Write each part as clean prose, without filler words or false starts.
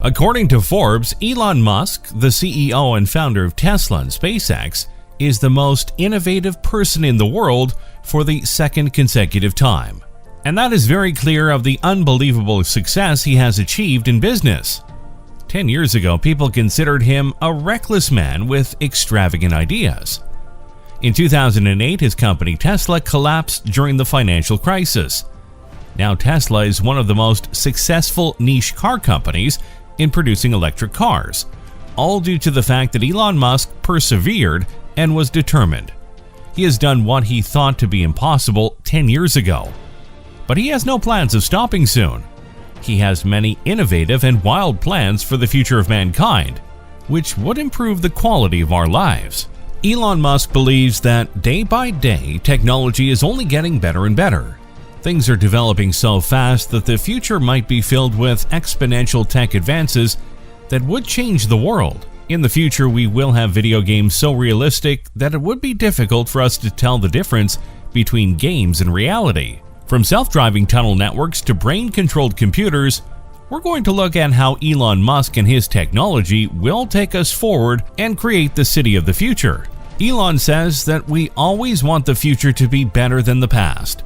According to Forbes, Elon Musk, the CEO and founder of Tesla and SpaceX, is the most innovative person in the world for the second consecutive time. And that is very clear of the unbelievable success he has achieved in business. 10 years ago, people considered him a reckless man with extravagant ideas. In 2008, his company Tesla collapsed during the financial crisis. Now Tesla is one of the most successful niche car companies in producing electric cars, all due to the fact that Elon Musk persevered and was determined. He has done what he thought to be impossible 10 years ago. But he has no plans of stopping soon. He has many innovative and wild plans for the future of mankind, which would improve the quality of our lives. Elon Musk believes that day by day, technology is only getting better and better. Things are developing so fast that the future might be filled with exponential tech advances that would change the world. In the future, we will have video games so realistic that it would be difficult for us to tell the difference between games and reality. From self-driving tunnel networks to brain-controlled computers, we're going to look at how Elon Musk and his technology will take us forward and create the city of the future. Elon says that we always want the future to be better than the past.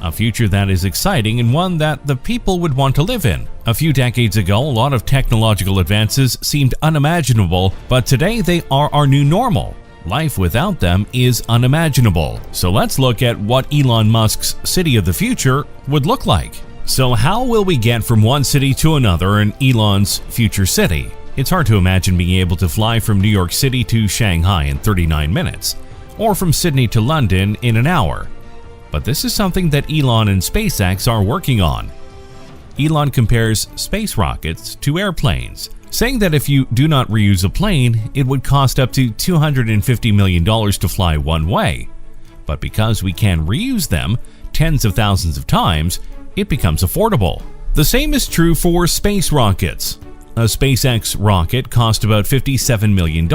A future that is exciting and one that the people would want to live in. A few decades ago, a lot of technological advances seemed unimaginable, but today they are our new normal. Life without them is unimaginable. So let's look at what Elon Musk's city of the future would look like. So how will we get from one city to another in Elon's future city? It's hard to imagine being able to fly from New York City to Shanghai in 39 minutes, or from Sydney to London in an hour. But this is something that Elon and SpaceX are working on. Elon compares space rockets to airplanes, saying that if you do not reuse a plane, it would cost up to $250 million to fly one way. But because we can reuse them tens of thousands of times, it becomes affordable. The same is true for space rockets. A SpaceX rocket cost about $57 million,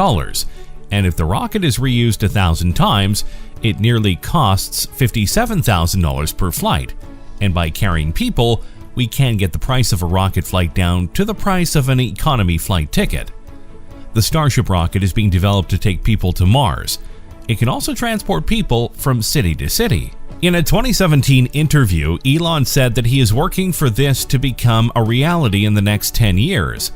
and if the rocket is reused 1,000 times, it nearly costs $57,000 per flight. And by carrying people, we can get the price of a rocket flight down to the price of an economy flight ticket. The Starship rocket is being developed to take people to Mars. It can also transport people from city to city. In a 2017 interview, Elon said that he is working for this to become a reality in the next 10 years.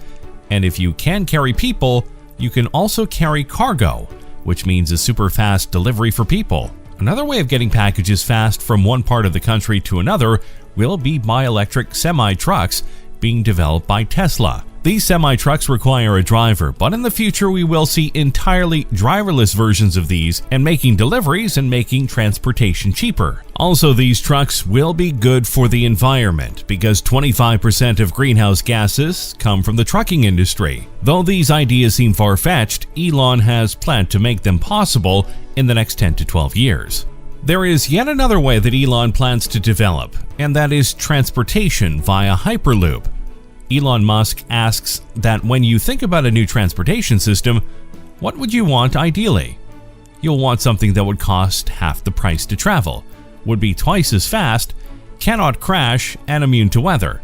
And if you can carry people, you can also carry cargo, which means a super fast delivery for people. Another way of getting packages fast from one part of the country to another will be by electric semi-trucks being developed by Tesla. These semi-trucks require a driver, but in the future we will see entirely driverless versions of these and making deliveries and making transportation cheaper. Also, these trucks will be good for the environment because 25% of greenhouse gases come from the trucking industry. Though these ideas seem far-fetched, Elon has planned to make them possible in the next 10 to 12 years. There is yet another way that Elon plans to develop, and that is transportation via Hyperloop. Elon Musk asks that when you think about a new transportation system, what would you want ideally? You'll want something that would cost half the price to travel, would be twice as fast, cannot crash, and immune to weather.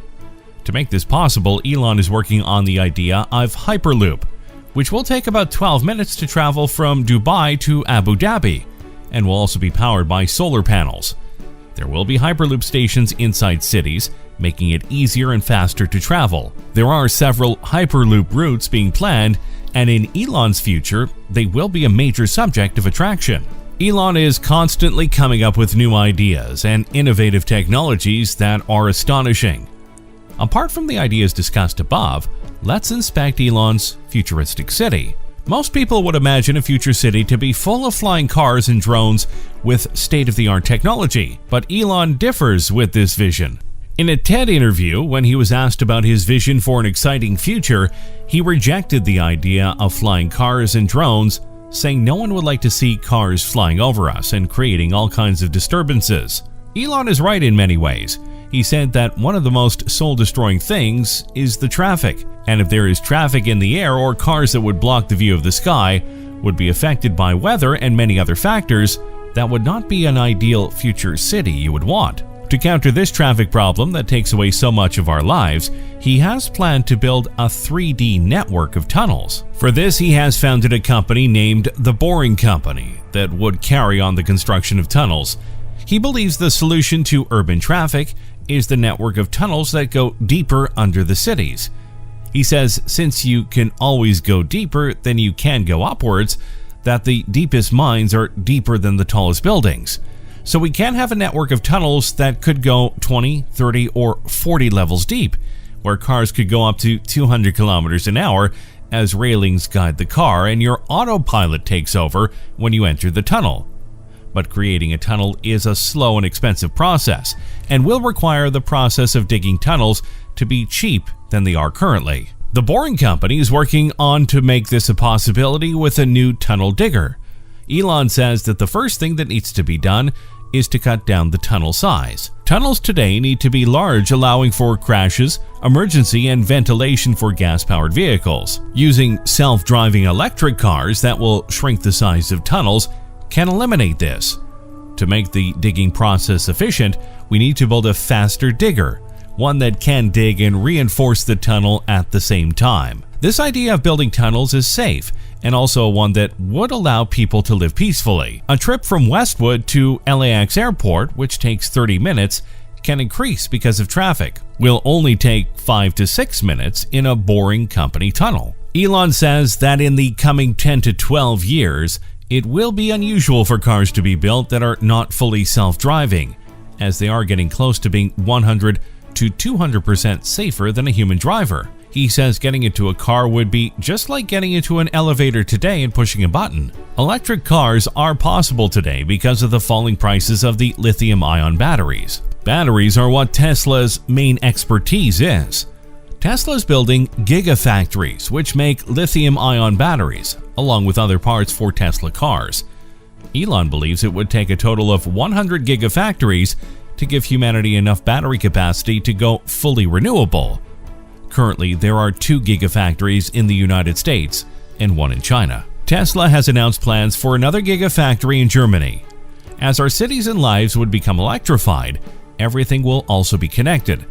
To make this possible, Elon is working on the idea of Hyperloop, which will take about 12 minutes to travel from Dubai to Abu Dhabi, and will also be powered by solar panels. There will be Hyperloop stations inside cities, making it easier and faster to travel. There are several Hyperloop routes being planned, and in Elon's future, they will be a major subject of attraction. Elon is constantly coming up with new ideas and innovative technologies that are astonishing. Apart from the ideas discussed above, let's inspect Elon's futuristic city. Most people would imagine a future city to be full of flying cars and drones with state-of-the-art technology, but Elon differs with this vision. In a TED interview, when he was asked about his vision for an exciting future, he rejected the idea of flying cars and drones, saying no one would like to see cars flying over us and creating all kinds of disturbances. Elon is right in many ways. He said that one of the most soul-destroying things is the traffic, and if there is traffic in the air or cars that would block the view of the sky, would be affected by weather and many other factors, that would not be an ideal future city you would want. To counter this traffic problem that takes away so much of our lives, he has planned to build a 3D network of tunnels. For this, he has founded a company named The Boring Company that would carry on the construction of tunnels. He believes the solution to urban traffic is the network of tunnels that go deeper under the cities. He says since you can always go deeper than you can go upwards, that the deepest mines are deeper than the tallest buildings. So we can have a network of tunnels that could go 20, 30, or 40 levels deep, where cars could go up to 200 kilometers an hour as railings guide the car and your autopilot takes over when you enter the tunnel. But creating a tunnel is a slow and expensive process and will require the process of digging tunnels to be cheap than they are currently. The Boring Company is working on to make this a possibility with a new tunnel digger. Elon says that the first thing that needs to be done is to cut down the tunnel size. Tunnels today need to be large, allowing for crashes, emergency, and ventilation for gas-powered vehicles. Using self-driving electric cars that will shrink the size of tunnels can eliminate this. To make the digging process efficient, we need to build a faster digger, one that can dig and reinforce the tunnel at the same time. This idea of building tunnels is safe and also one that would allow people to live peacefully. A trip from Westwood to LAX Airport, which takes 30 minutes, can increase because of traffic. Will only take 5 to 6 minutes in a Boring Company tunnel. Elon says that in the coming 10 to 12 years, it will be unusual for cars to be built that are not fully self-driving, as they are getting close to being 100 to 200% safer than a human driver. He says getting into a car would be just like getting into an elevator today and pushing a button. Electric cars are possible today because of the falling prices of the lithium-ion batteries. Batteries are what Tesla's main expertise is. Tesla's building gigafactories which make lithium-ion batteries, along with other parts for Tesla cars. Elon believes it would take a total of 100 gigafactories to give humanity enough battery capacity to go fully renewable. Currently, there are 2 gigafactories in the United States and 1 in China. Tesla has announced plans for another gigafactory in Germany. As our cities and lives would become electrified, everything will also be connected.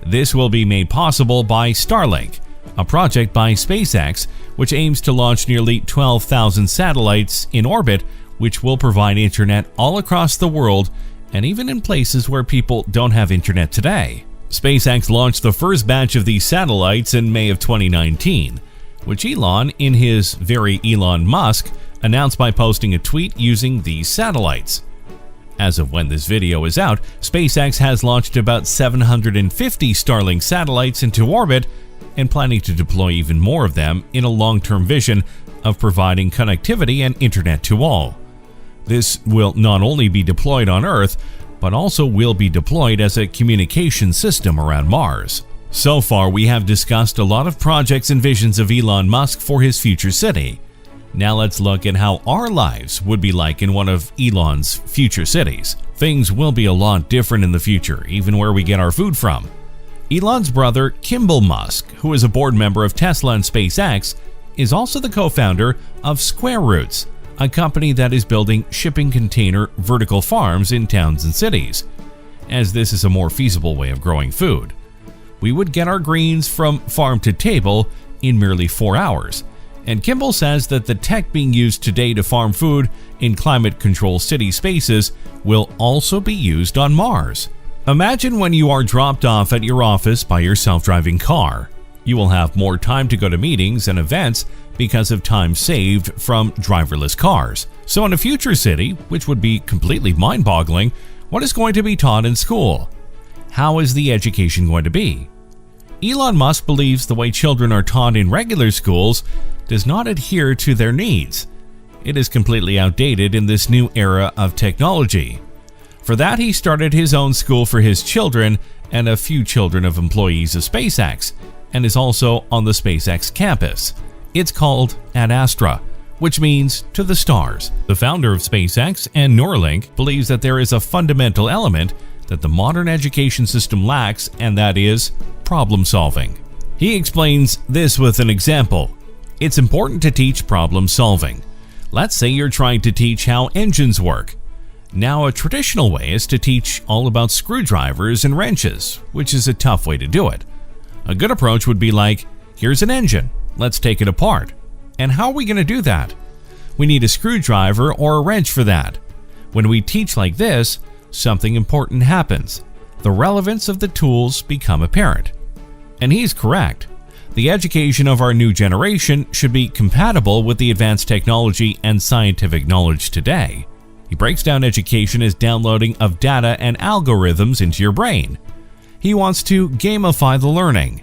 This will be made possible by Starlink, a project by SpaceX which aims to launch nearly 12,000 satellites in orbit, which will provide internet all across the world and even in places where people don't have internet today. SpaceX launched the first batch of these satellites in May of 2019, which Elon, in his very Elon Musk, announced by posting a tweet using these satellites. As of when this video is out, SpaceX has launched about 750 Starlink satellites into orbit and planning to deploy even more of them in a long-term vision of providing connectivity and internet to all. This will not only be deployed on Earth, but also will be deployed as a communication system around Mars. So far, we have discussed a lot of projects and visions of Elon Musk for his future city. Now let's look at how our lives would be like in one of Elon's future cities. Things will be a lot different in the future, even where we get our food from. Elon's brother, Kimball Musk, who is a board member of Tesla and SpaceX, is also the co-founder of Square Roots, a company that is building shipping container vertical farms in towns and cities, as this is a more feasible way of growing food. We would get our greens from farm to table in merely 4 hours, and Kimball says that the tech being used today to farm food in climate-controlled city spaces will also be used on Mars. Imagine when you are dropped off at your office by your self-driving car. You will have more time to go to meetings and events because of time saved from driverless cars. So in a future city, which would be completely mind-boggling, what is going to be taught in school? How is the education going to be? Elon Musk believes the way children are taught in regular schools does not adhere to their needs. It is completely outdated in this new era of technology. For that, he started his own school for his children and a few children of employees of SpaceX, and is also on the SpaceX campus. It's called Ad Astra, which means to the stars. The founder of SpaceX and Neuralink believes that there is a fundamental element that the modern education system lacks, and that is problem solving. He explains this with an example. It's important to teach problem solving. Let's say you're trying to teach how engines work. Now, a traditional way is to teach all about screwdrivers and wrenches, which is a tough way to do it. A good approach would be like, here's an engine, let's take it apart. And how are we going to do that? We need a screwdriver or a wrench for that. When we teach like this, something important happens. The relevance of the tools become apparent. And he's correct. The education of our new generation should be compatible with the advanced technology and scientific knowledge today. He breaks down education as downloading of data and algorithms into your brain. He wants to gamify the learning.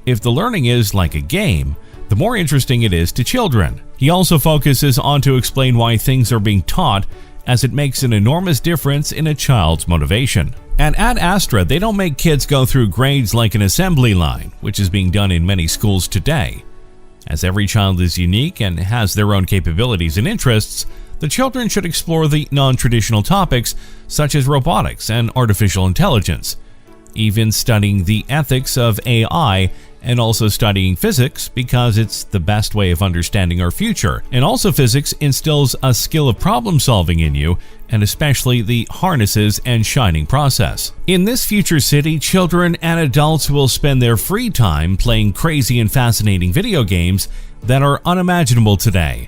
If the learning is like a game, the more interesting it is to children. He also focuses on to explain why things are being taught, as it makes an enormous difference in a child's motivation. And at Astra, they don't make kids go through grades like an assembly line, which is being done in many schools today. As every child is unique and has their own capabilities and interests, the children should explore the non-traditional topics such as robotics and artificial intelligence, even studying the ethics of AI and also studying physics because it's the best way of understanding our future. And also physics instills a skill of problem solving in you, and especially the harnesses and shining process. In this future city, children and adults will spend their free time playing crazy and fascinating video games that are unimaginable today.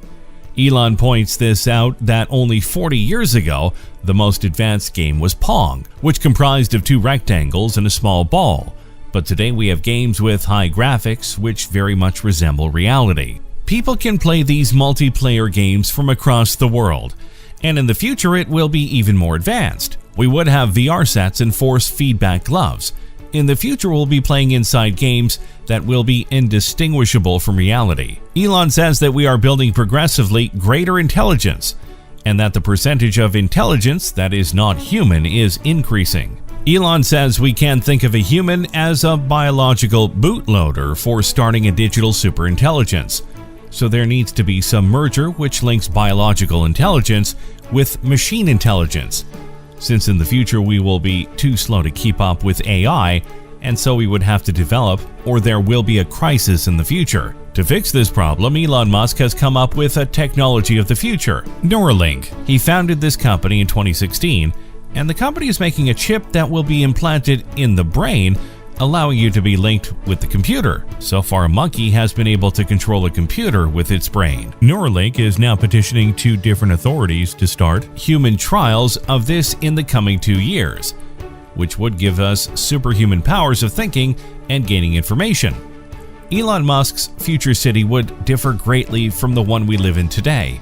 Elon points this out that only 40 years ago, the most advanced game was Pong, which comprised of 2 rectangles and a small ball. But today we have games with high graphics which very much resemble reality. People can play these multiplayer games from across the world, and in the future it will be even more advanced. We would have VR sets and force feedback gloves. In the future we'll be playing inside games that will be indistinguishable from reality. Elon says that we are building progressively greater intelligence, and that the percentage of intelligence that is not human is increasing. Elon says we can think of a human as a biological bootloader for starting a digital superintelligence. So there needs to be some merger which links biological intelligence with machine intelligence, since in the future we will be too slow to keep up with AI, and so we would have to develop, or there will be a crisis in the future. To fix this problem, Elon Musk has come up with a technology of the future, Neuralink. He founded this company in 2016, and the company is making a chip that will be implanted in the brain, allowing you to be linked with the computer. So far, a monkey has been able to control a computer with its brain. Neuralink is now petitioning 2 different authorities to start human trials of this in the coming 2 years, which would give us superhuman powers of thinking and gaining information. Elon Musk's future city would differ greatly from the one we live in today.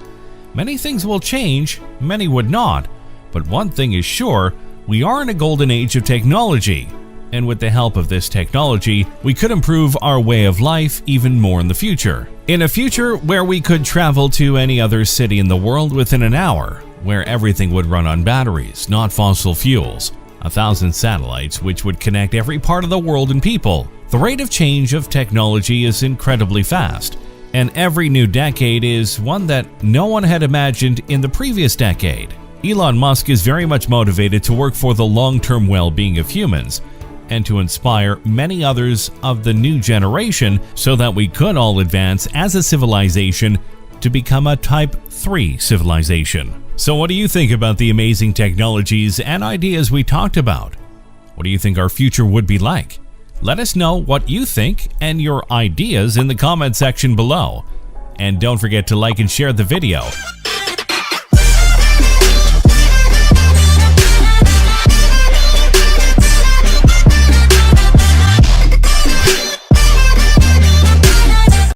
Many things will change, many would not, but one thing is sure, we are in a golden age of technology. And with the help of this technology, we could improve our way of life even more in the future. In a future where we could travel to any other city in the world within an hour, where everything would run on batteries, not fossil fuels, 1,000 satellites which would connect every part of the world and people. The rate of change of technology is incredibly fast, and every new decade is one that no one had imagined in the previous decade. Elon Musk is very much motivated to work for the long-term well-being of humans, and to inspire many others of the new generation so that we could all advance as a civilization to become a Type 3 civilization. So what do you think about the amazing technologies and ideas we talked about? What do you think our future would be like? Let us know what you think and your ideas in the comment section below. And don't forget to like and share the video.